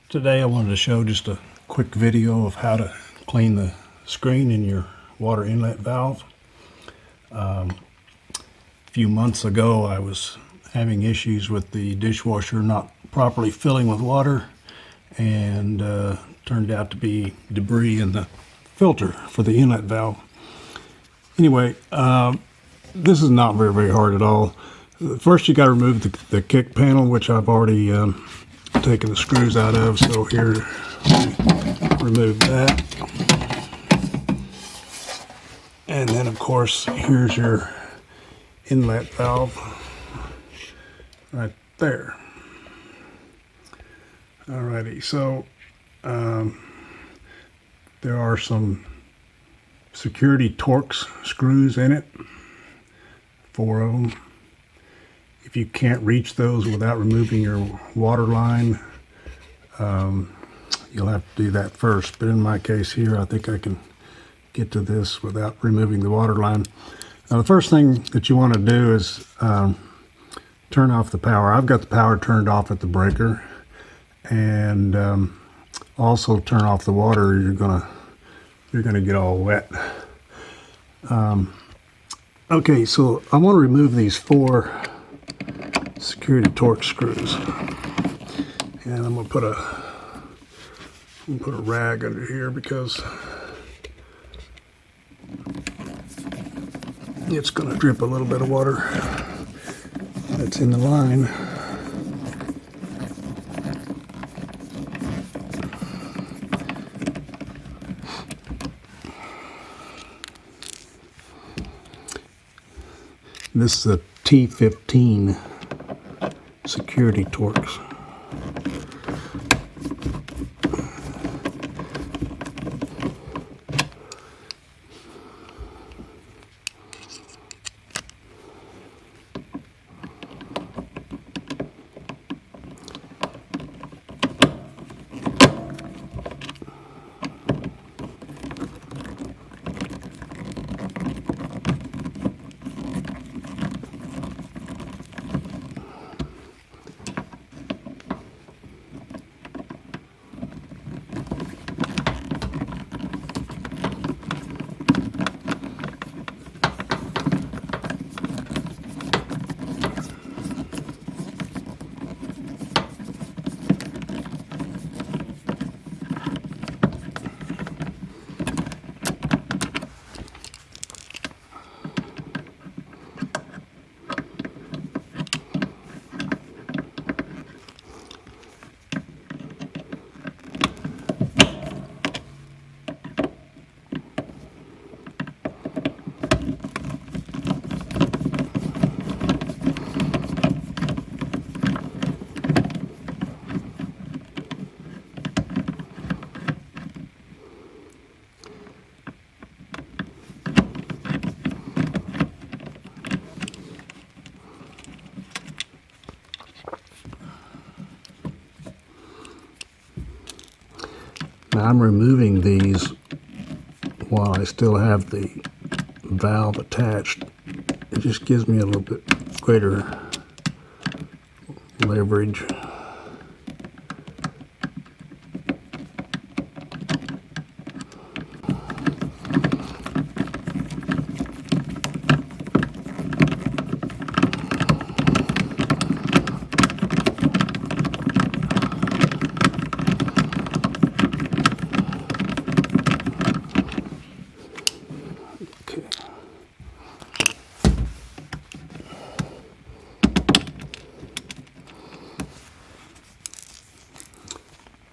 Today I wanted to show just a quick video of how to clean the screen in your water inlet valve. A few months ago I was having issues with the dishwasher not properly filling with water, and turned out to be debris in the filter for the inlet valve. Anyway, this is not very hard at all. First you got to remove the kick panel, which I've already taken the screws out of. So here, remove that. And then of course, here's your inlet valve right there. Alrighty, so there are some security Torx screws in it, 4 of them. If you can't reach those without removing your water line, you'll have to do that first. But in my case here, I think I can get to this without removing the water line. Now, the first thing that you want to do is turn off the power. I've got the power turned off at the breaker, and also turn off the water. You're gonna get all wet. Okay, so I want to remove these 4 security Torx screws, and I'm gonna put a rag under here because it's gonna drip a little bit of water that's in the line. This is a T15 security Torx. Now I'm removing these while I still have the valve attached. It just gives me a little bit greater leverage.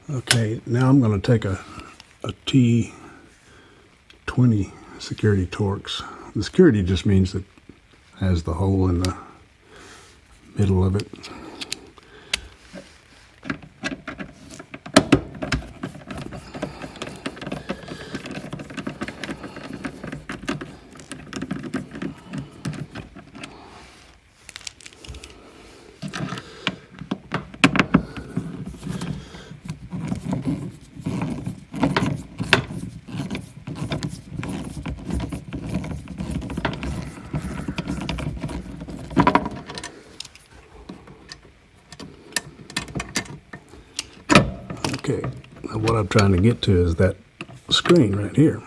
Okay, now I'm going to take a T20 security Torx. The security just means it has the hole in the middle of it. Okay, now what I'm trying to get to is that screen right here.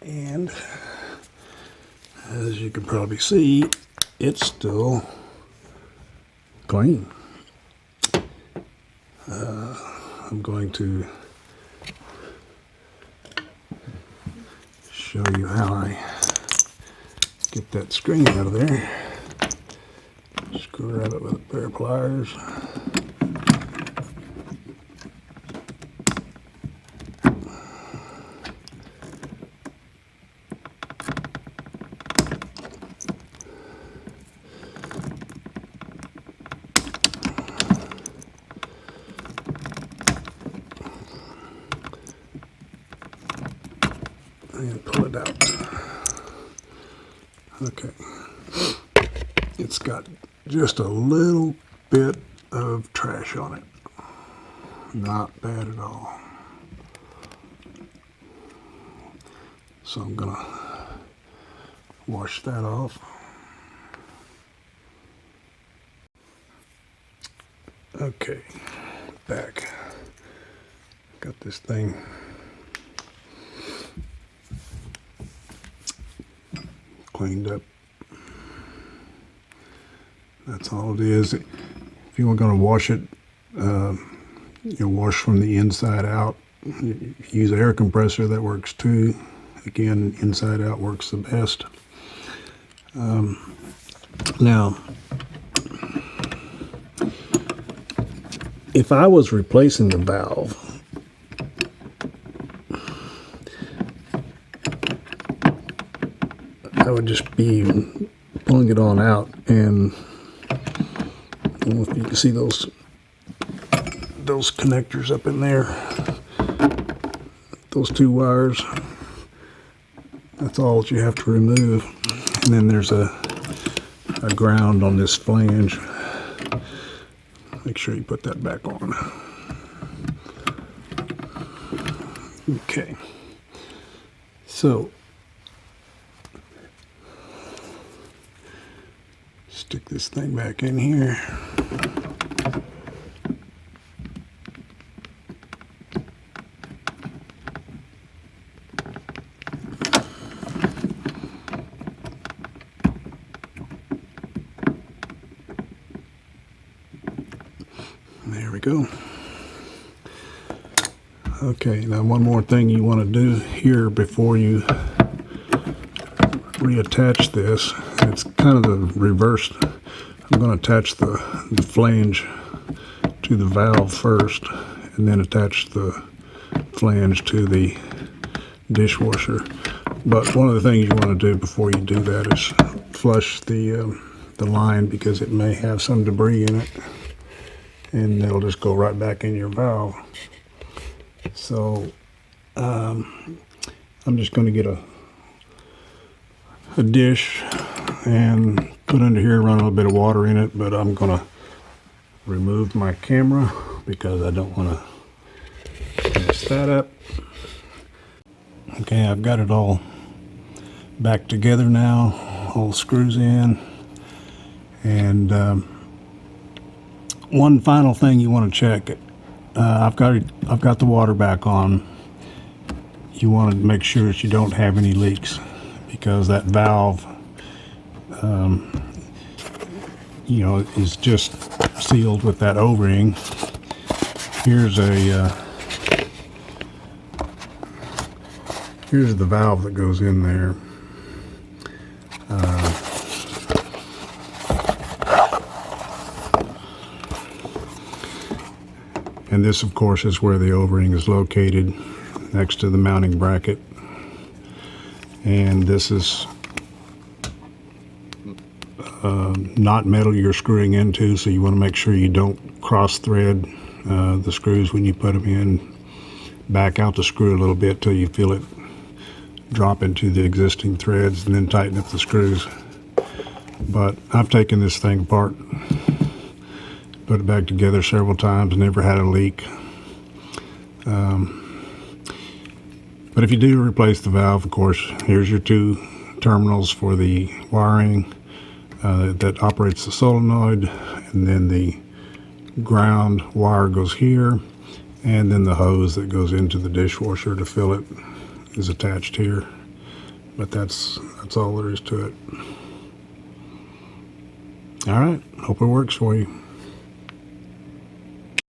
And as you can probably see, it's still clean. I'm going to show you how I get that screen out of there. Screw it up with a pair of pliers. And pull it out. Okay. It's got just a little bit of trash on it. Not bad at all. So I'm gonna wash that off. Okay, back. Got this thing cleaned up. That's all it is. If you were going to wash it, you wash from the inside out. If you use an air compressor, that works too. Again, inside out works the best. Now, if I was replacing the valve, I would just be pulling it on out, and I don't know if you can see those connectors up in there, those two wires. That's all that you have to remove. And then there's a ground on this flange. Make sure you put that back on. Okay, so stick this thing back in here. There we go. Okay, now one more thing you want to do here before you reattach this. It's kind of the reverse. I'm going to attach the flange to the valve first, and then attach the flange to the dishwasher. But one of the things you want to do before you do that is flush the line, because it may have some debris in it, and it'll just go right back in your valve. So I'm just going to get a dish and put under here, run a little bit of water in it, but I'm going to remove my camera because I don't want to mess that up. Okay, I've got it all back together now, all screws in, and one final thing you want to check. I've got the water back on. You want to make sure that you don't have any leaks, because that valve is just sealed with that O-ring. Here's the valve that goes in there. And this, of course, is where the O-ring is located, next to the mounting bracket. And this is not metal you're screwing into, so you want to make sure you don't cross thread the screws when you put them in. Back out the screw a little bit till you feel it drop into the existing threads, and then tighten up the screws. But I've taken this thing apart, put it back together several times, never had a leak. But if you do replace the valve, of course, here's your two terminals for the wiring. that operates the solenoid, and then the ground wire goes here, and then the hose that goes into the dishwasher to fill it is attached here. But that's all there is to it. All right, hope it works for you.